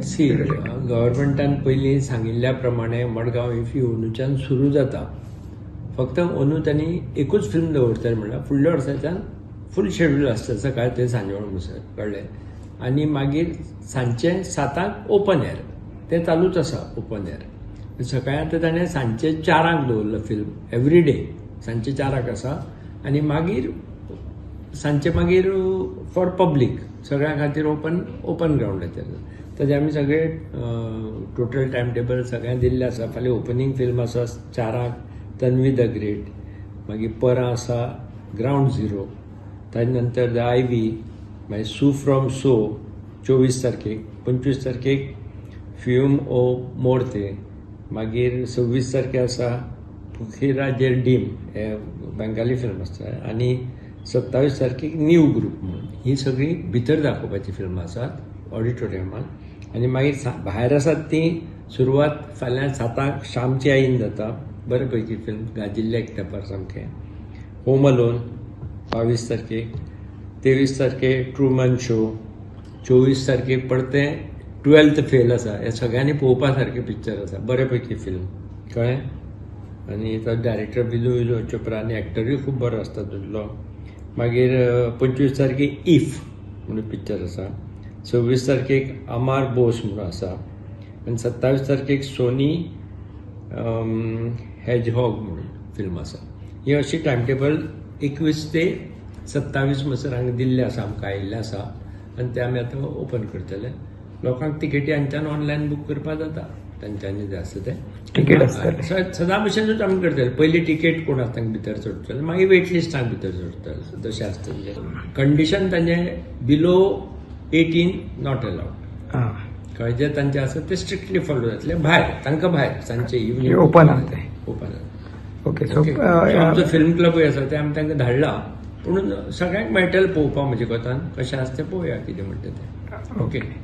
C गव्हर्नमेंटान पयलीं सांगिल्ल्या प्रमाणे मडगांव इफ्फी अंदूच्यान सुरू जाता. फक्त अंदू त्यांनी एकूच फिल्म दवरतले म्हणल्यार फुडल्या वर्साच्यान फुल शेड्यूल आसता सकाळ ते सांजेवळ म्हणसर कळ्ळें. आनी मागीर सांजचे 7 ओपन एअर ते चालूच आसा. ओपन एअर सकाळी आतां ताणें सांजचे 4 दवरलं फिल्म एवरी डे सांजचे 4 आसा. आनी मागीर सांजचे मागीर फॉर पब्लीक सगळ्यां खातीर ओपन ग्राउंडाचेर. ताजे आमी सगळे टोटल टायम टेबल सगळ्यांक दिल्लें आसा. फाल्यां ओपनिंग फिल्म आसा 4 तन्वी द ग्रेट, मागीर परां आसा ग्राउंड झिरो, ताजे नंतर द आयवी, मागीर सू फ्रॉम सो 24 तारखेक, 25 तारखेक फ्यूम ओ मोर्ते, मागीर 26 तारखेक आसा फुखीराजेर डीम हे बंगाली फिल्म आसता, आनी 27 तारखेक न्यू ग्रुप म्हणून ही सगळी भितर दाखोवपाची फिल्मां आसात ऑडिटोरियमांत. आनी मागीर भायर आसात ती सुरवात फाल्यां 7 शामची आईन जाता. बरे पैकी फिल्म गाजिल्ले एक तेंपार सामकें. होम अलोन 22 तारखेक, 23 तारखेक ट्रुमन शो, 24 तारखेक परतें 12th फेल आसा. हे सगळ्यांनी पळोवपा सारकें पिक्चर आसा. बरे पैकी फिल्म कळ्ळें. आनी तो डायरेक्टर बिजू चोप्रा आनी एक्टरूय खूब बरो आसता तुजलो. मागीर 25 तारखेक इफ म्हणून पिक्चर आसा. 26 तारखेक अमार बोस म्हणून आसा. आनी 27 तारखेक सोनी हेजहॉग म्हणून फिल्म आसा. ही अशी टायम टेबल 21 ते 27 म्हणसर हांगा दिल्ले आसा, आमकां आयिल्ले आसा. आनी ते आमी आतां ओपन करतले. लोकांक तिकेटी हांच्यान ऑनलायन बूक करपा जाता तांच्यांनी जें आसा तें तिकेट सदां भशेनूच आमी करतले. पयली तिकेट कोण आसा तांकां भितर सोडटले, मागीर वेट लिस्टांक भितर सोडटले जशें आसतलें. कंडिशन तांचें बिलो 18 नॉट अलाउड. कळ्ळें. जे तांचे आसा ते स्ट्रिक्टली फॉलो जातले. भायर तांकां भायर सांजचे इवनिंग ओपन आसा ते. ओपन. ओके. सो आमचो फिल्म क्लबूय आसा ते आमी तांकां धाडला. पूण सगळ्यांक मेळटलें पळोवपा म्हजे कोतान कशें आसा तें पळोवया कितें म्हणटा तें. ओके.